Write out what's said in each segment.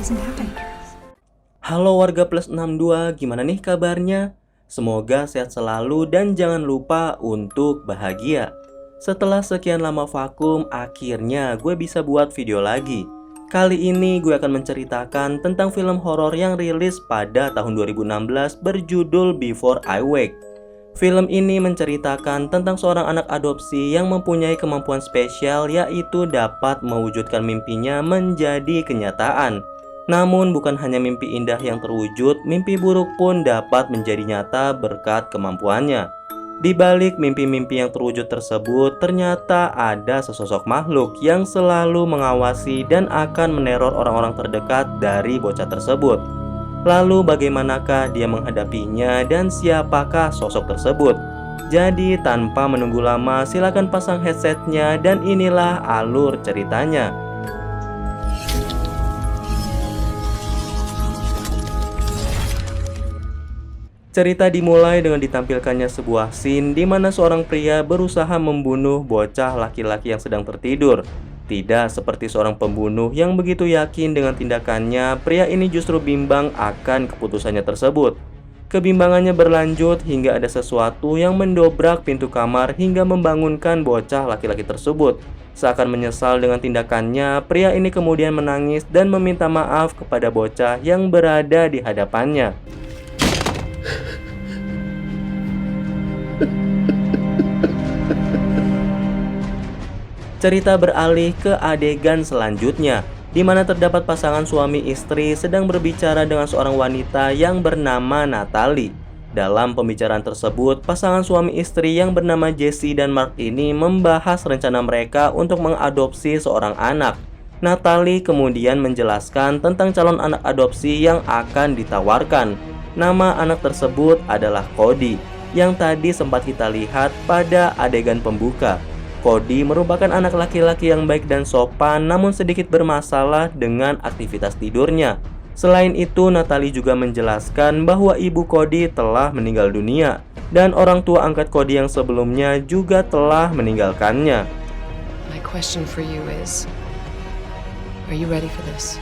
doesn't have any truth. Halo warga plus 62, gimana nih kabarnya? Semoga sehat selalu dan jangan lupa untuk bahagia. Setelah sekian lama vakum, akhirnya gue bisa buat video lagi. Kali ini gue akan menceritakan tentang film horor yang rilis pada tahun 2016 berjudul Before I Wake. Film ini menceritakan tentang seorang anak adopsi yang mempunyai kemampuan spesial, yaitu dapat mewujudkan mimpinya menjadi kenyataan. Namun bukan hanya mimpi indah yang terwujud, mimpi buruk pun dapat menjadi nyata berkat kemampuannya. Di balik mimpi-mimpi yang terwujud tersebut, ternyata ada sesosok makhluk yang selalu mengawasi dan akan meneror orang-orang terdekat dari bocah tersebut. Lalu bagaimanakah dia menghadapinya dan siapakah sosok tersebut? Jadi tanpa menunggu lama, silakan pasang headsetnya dan inilah alur ceritanya. Cerita dimulai dengan ditampilkannya sebuah scene di mana seorang pria berusaha membunuh bocah laki-laki yang sedang tertidur. Tidak seperti seorang pembunuh yang begitu yakin dengan tindakannya, pria ini justru bimbang akan keputusannya tersebut. Kebimbangannya berlanjut hingga ada sesuatu yang mendobrak pintu kamar hingga membangunkan bocah laki-laki tersebut. Seakan menyesal dengan tindakannya, pria ini kemudian menangis dan meminta maaf kepada bocah yang berada di hadapannya. Cerita beralih ke adegan selanjutnya, di mana terdapat pasangan suami istri sedang berbicara dengan seorang wanita yang bernama Natalie. Dalam pembicaraan tersebut, pasangan suami istri yang bernama Jesse dan Mark ini membahas rencana mereka untuk mengadopsi seorang anak. Natalie kemudian menjelaskan tentang calon anak adopsi yang akan ditawarkan. Nama anak tersebut adalah Cody, yang tadi sempat kita lihat pada adegan pembuka. Cody merupakan anak laki-laki yang baik dan sopan, namun sedikit bermasalah dengan aktivitas tidurnya. Selain itu, Natalie juga menjelaskan bahwa ibu Cody telah meninggal dunia, dan orang tua angkat Cody yang sebelumnya juga telah meninggalkannya. My question for you is, are you ready for this?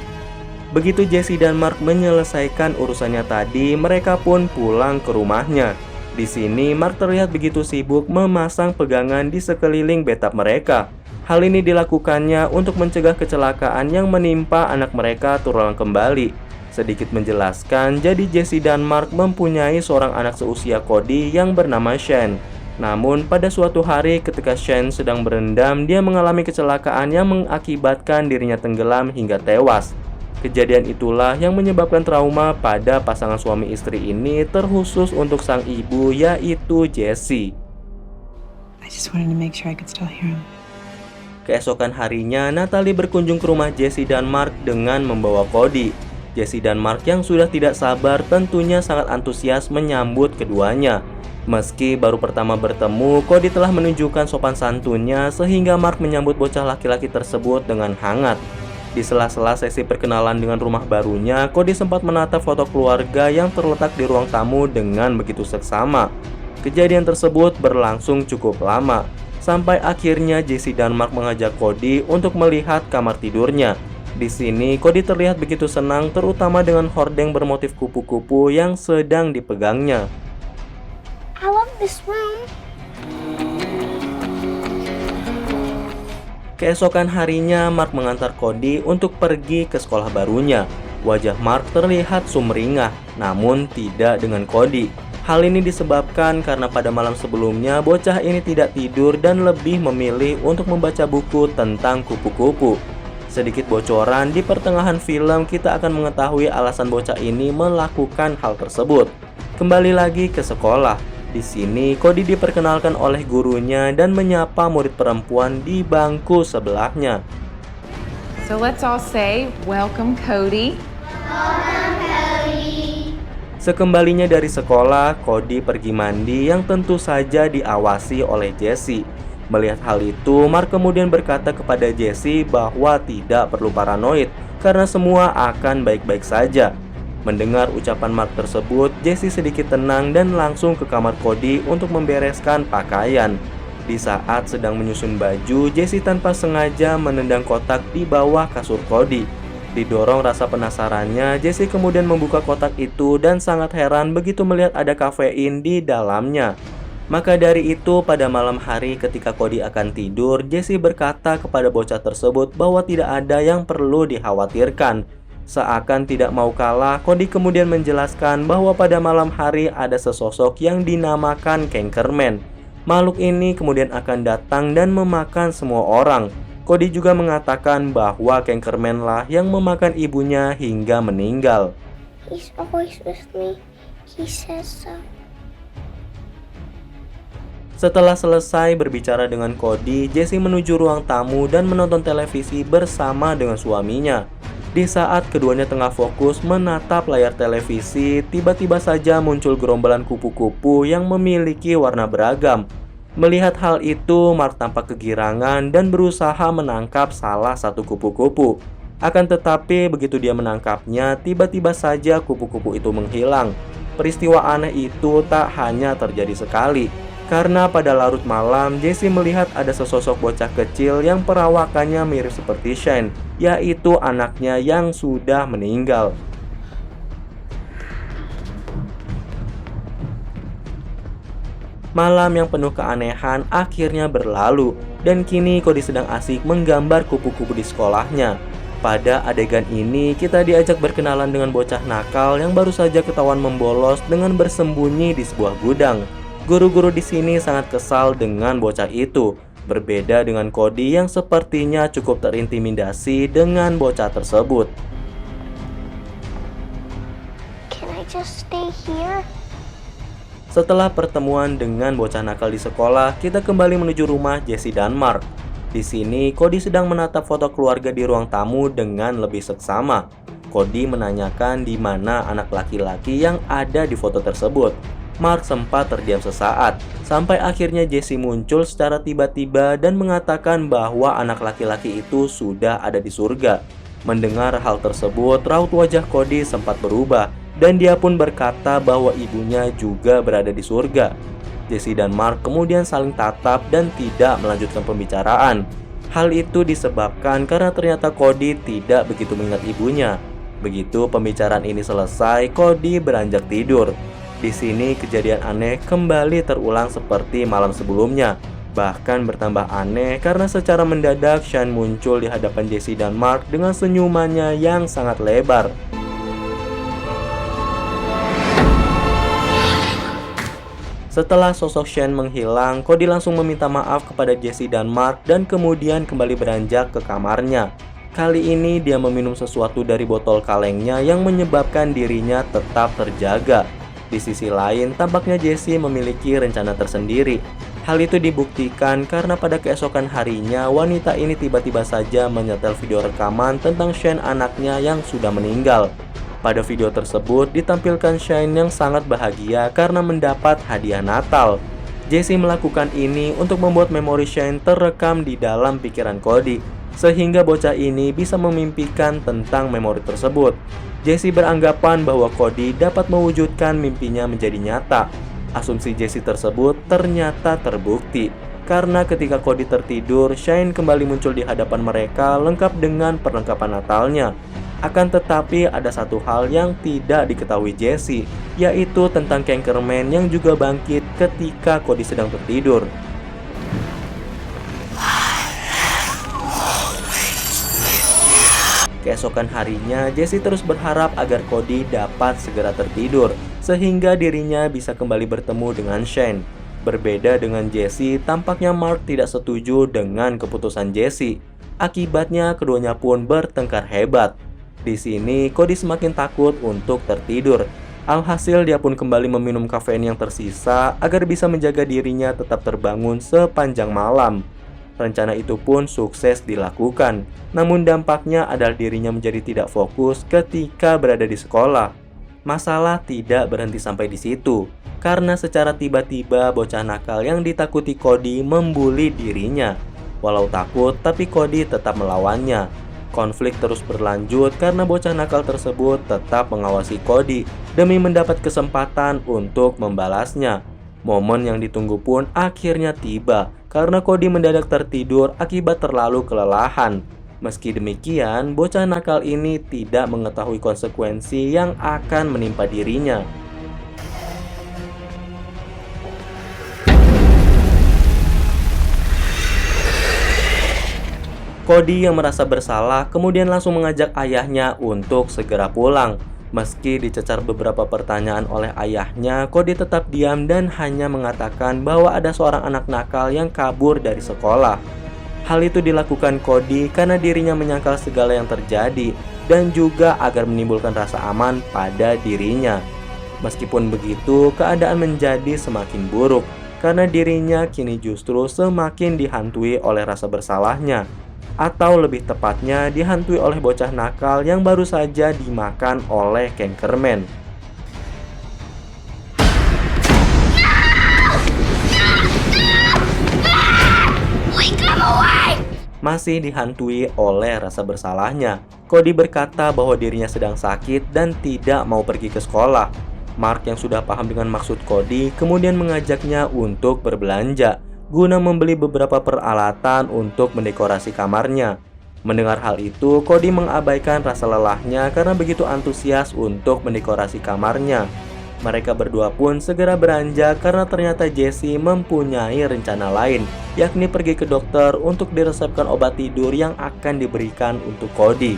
Begitu Jesse dan Mark menyelesaikan urusannya tadi, mereka pun pulang ke rumahnya. Di sini, Mark terlihat begitu sibuk memasang pegangan di sekeliling bathtub mereka. Hal ini dilakukannya untuk mencegah kecelakaan yang menimpa anak mereka terulang kembali. Sedikit menjelaskan, jadi Jesse dan Mark mempunyai seorang anak seusia Cody yang bernama Shane. Namun, pada suatu hari ketika Shane sedang berendam, dia mengalami kecelakaan yang mengakibatkan dirinya tenggelam hingga tewas. Kejadian itulah yang menyebabkan trauma pada pasangan suami istri ini, terkhusus untuk sang ibu, yaitu Jessie. I just wanted to make sure I could still hear him. Keesokan harinya, Natalie berkunjung ke rumah Jesse dan Mark dengan membawa Cody. Jesse dan Mark yang sudah tidak sabar tentunya sangat antusias menyambut keduanya. Meski baru pertama bertemu, Cody telah menunjukkan sopan santunnya sehingga Mark menyambut bocah laki-laki tersebut dengan hangat. Di sela-sela sesi perkenalan dengan rumah barunya, Cody sempat menatap foto keluarga yang terletak di ruang tamu dengan begitu seksama. Kejadian tersebut berlangsung cukup lama, sampai akhirnya Jesse dan Mark mengajak Cody untuk melihat kamar tidurnya. Di sini, Cody terlihat begitu senang, terutama dengan hordeng bermotif kupu-kupu yang sedang dipegangnya. I love this room. Keesokan harinya, Mark mengantar Cody untuk pergi ke sekolah barunya. Wajah Mark terlihat sumringah, namun tidak dengan Cody. Hal ini disebabkan karena pada malam sebelumnya, bocah ini tidak tidur dan lebih memilih untuk membaca buku tentang kupu-kupu. Sedikit bocoran, di pertengahan film kita akan mengetahui alasan bocah ini melakukan hal tersebut. Kembali lagi ke sekolah. Di sini, Cody diperkenalkan oleh gurunya dan menyapa murid perempuan di bangku sebelahnya. So let's all say, welcome Cody. Sekembalinya dari sekolah, Cody pergi mandi yang tentu saja diawasi oleh Jesse. Melihat hal itu, Mark kemudian berkata kepada Jesse bahwa tidak perlu paranoid karena semua akan baik-baik saja. Mendengar ucapan Mark tersebut, Jesse sedikit tenang dan langsung ke kamar Cody untuk membereskan pakaian. Di saat sedang menyusun baju, Jesse tanpa sengaja menendang kotak di bawah kasur Cody. Didorong rasa penasarannya, Jessie kemudian membuka kotak itu dan sangat heran begitu melihat ada kafein di dalamnya. Maka dari itu, pada malam hari ketika Cody akan tidur, Jessie berkata kepada bocah tersebut bahwa tidak ada yang perlu dikhawatirkan. Seakan tidak mau kalah, Cody kemudian menjelaskan bahwa pada malam hari ada sesosok yang dinamakan Cankerman. Makhluk ini kemudian akan datang dan memakan semua orang. Cody juga mengatakan bahwa Cankerman lah yang memakan ibunya hingga meninggal. He's always with me. He says so. Setelah selesai berbicara dengan Cody, Jessie menuju ruang tamu dan menonton televisi bersama dengan suaminya. Di saat keduanya tengah fokus menatap layar televisi, tiba-tiba saja muncul gerombolan kupu-kupu yang memiliki warna beragam. Melihat hal itu, Mark tampak kegirangan dan berusaha menangkap salah satu kupu-kupu. Akan tetapi begitu dia menangkapnya, tiba-tiba saja kupu-kupu itu menghilang. Peristiwa aneh itu tak hanya terjadi sekali, karena pada larut malam Jessie melihat ada sesosok bocah kecil yang perawakannya mirip seperti Shane, yaitu anaknya yang sudah meninggal. Malam yang penuh keanehan akhirnya berlalu, dan kini Cody sedang asik menggambar kupu-kupu di sekolahnya. Pada adegan ini, kita diajak berkenalan dengan bocah nakal yang baru saja ketahuan membolos dengan bersembunyi di sebuah gudang. Guru-guru di sini sangat kesal dengan bocah itu, berbeda dengan Cody yang sepertinya cukup terintimidasi dengan bocah tersebut. Can I just stay here? Setelah pertemuan dengan bocah nakal di sekolah, kita kembali menuju rumah Jessie dan Mark. Di sini, Cody sedang menatap foto keluarga di ruang tamu dengan lebih seksama. Cody menanyakan di mana anak laki-laki yang ada di foto tersebut. Mark sempat terdiam sesaat, sampai akhirnya Jessie muncul secara tiba-tiba dan mengatakan bahwa anak laki-laki itu sudah ada di surga. Mendengar hal tersebut, raut wajah Cody sempat berubah, dan dia pun berkata bahwa ibunya juga berada di surga. Jessie dan Mark kemudian saling tatap dan tidak melanjutkan pembicaraan. Hal itu disebabkan karena ternyata Cody tidak begitu mengingat ibunya. Begitu pembicaraan ini selesai, Cody beranjak tidur. Di sini kejadian aneh kembali terulang seperti malam sebelumnya. Bahkan bertambah aneh karena secara mendadak Shane muncul di hadapan Jessie dan Mark dengan senyumannya yang sangat lebar. Setelah sosok Shane menghilang, Cody langsung meminta maaf kepada Jessie dan Mark dan kemudian kembali beranjak ke kamarnya. Kali ini dia meminum sesuatu dari botol kalengnya yang menyebabkan dirinya tetap terjaga. Di sisi lain, tampaknya Jessie memiliki rencana tersendiri. Hal itu dibuktikan karena pada keesokan harinya, wanita ini tiba-tiba saja menyetel video rekaman tentang Shane anaknya yang sudah meninggal. Pada video tersebut ditampilkan Shane yang sangat bahagia karena mendapat hadiah Natal. Jessie melakukan ini untuk membuat memori Shane terekam di dalam pikiran Cody, sehingga bocah ini bisa memimpikan tentang memori tersebut. Jessie beranggapan bahwa Cody dapat mewujudkan mimpinya menjadi nyata. Asumsi Jessie tersebut ternyata terbukti, karena ketika Cody tertidur, Shane kembali muncul di hadapan mereka lengkap dengan perlengkapan Natalnya. Akan tetapi ada satu hal yang tidak diketahui Jessie, yaitu tentang Cankerman yang juga bangkit ketika Cody sedang tertidur. Keesokan harinya, Jessie terus berharap agar Cody dapat segera tertidur, sehingga dirinya bisa kembali bertemu dengan Shane. Berbeda dengan Jessie, tampaknya Mark tidak setuju dengan keputusan Jessie. Akibatnya, keduanya pun bertengkar hebat. Di sini, Cody semakin takut untuk tertidur. Alhasil, dia pun kembali meminum kafein yang tersisa agar bisa menjaga dirinya tetap terbangun sepanjang malam. Rencana itu pun sukses dilakukan. Namun dampaknya adalah dirinya menjadi tidak fokus ketika berada di sekolah. Masalah tidak berhenti sampai di situ, karena secara tiba-tiba bocah nakal yang ditakuti Cody membuli dirinya. Walau takut, tapi Cody tetap melawannya. Konflik terus berlanjut karena bocah nakal tersebut tetap mengawasi Cody demi mendapat kesempatan untuk membalasnya. Momen yang ditunggu pun akhirnya tiba karena Cody mendadak tertidur akibat terlalu kelelahan. Meski demikian, bocah nakal ini tidak mengetahui konsekuensi yang akan menimpa dirinya. Cody yang merasa bersalah kemudian langsung mengajak ayahnya untuk segera pulang. Meski dicecar beberapa pertanyaan oleh ayahnya, Cody tetap diam dan hanya mengatakan bahwa ada seorang anak nakal yang kabur dari sekolah. Hal itu dilakukan Cody karena dirinya menyangkal segala yang terjadi dan juga agar menimbulkan rasa aman pada dirinya. Meskipun begitu, keadaan menjadi semakin buruk karena dirinya kini justru semakin dihantui oleh rasa bersalahnya. Atau lebih tepatnya dihantui oleh bocah nakal yang baru saja dimakan oleh Cankerman. Masih dihantui oleh rasa bersalahnya, Cody berkata bahwa dirinya sedang sakit dan tidak mau pergi ke sekolah. Mark yang sudah paham dengan maksud Cody kemudian mengajaknya untuk berbelanja guna membeli beberapa peralatan untuk mendekorasi kamarnya. Mendengar hal itu, Cody mengabaikan rasa lelahnya karena begitu antusias untuk mendekorasi kamarnya. Mereka berdua pun segera beranjak karena ternyata Jesse mempunyai rencana lain, yakni pergi ke dokter untuk diresepkan obat tidur yang akan diberikan untuk Cody.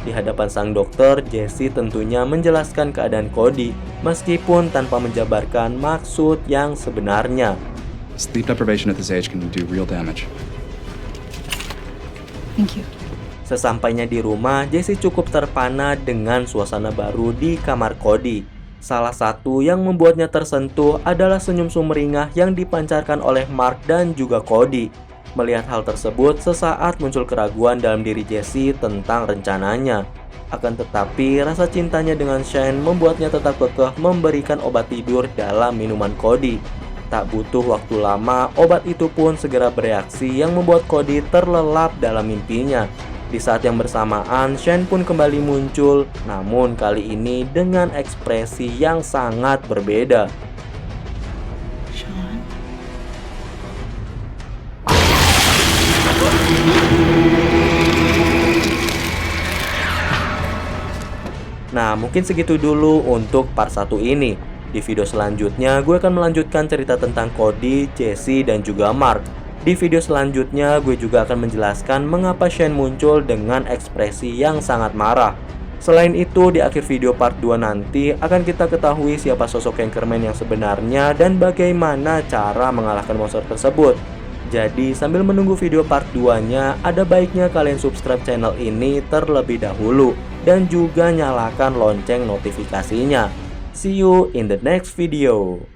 Di hadapan sang dokter, Jesse tentunya menjelaskan keadaan Cody, meskipun tanpa menjabarkan maksud yang sebenarnya. Sleep deprivation at this age can do real damage. Thank you. Sesampainya di rumah, Jesse cukup terpana dengan suasana baru di kamar Cody. Salah satu yang membuatnya tersentuh adalah senyum sumringah yang dipancarkan oleh Mark dan juga Cody. Melihat hal tersebut, sesaat muncul keraguan dalam diri Jesse tentang rencananya. Akan tetapi, rasa cintanya dengan Shane membuatnya tetap kekeh memberikan obat tidur dalam minuman Cody. Tak butuh waktu lama, obat itu pun segera bereaksi yang membuat Cody terlelap dalam mimpinya. Di saat yang bersamaan, Shane pun kembali muncul, namun kali ini dengan ekspresi yang sangat berbeda. Sean? Nah, mungkin segitu dulu untuk part 1 ini. Di video selanjutnya, gue akan melanjutkan cerita tentang Cody, Jesse, dan juga Mark. Di video selanjutnya, gue juga akan menjelaskan mengapa Shane muncul dengan ekspresi yang sangat marah. Selain itu, di akhir video part 2 nanti akan kita ketahui siapa sosok Cankerman yang sebenarnya dan bagaimana cara mengalahkan monster tersebut. Jadi, sambil menunggu video part 2-nya, ada baiknya kalian subscribe channel ini terlebih dahulu dan juga nyalakan lonceng notifikasinya. See you in the next video.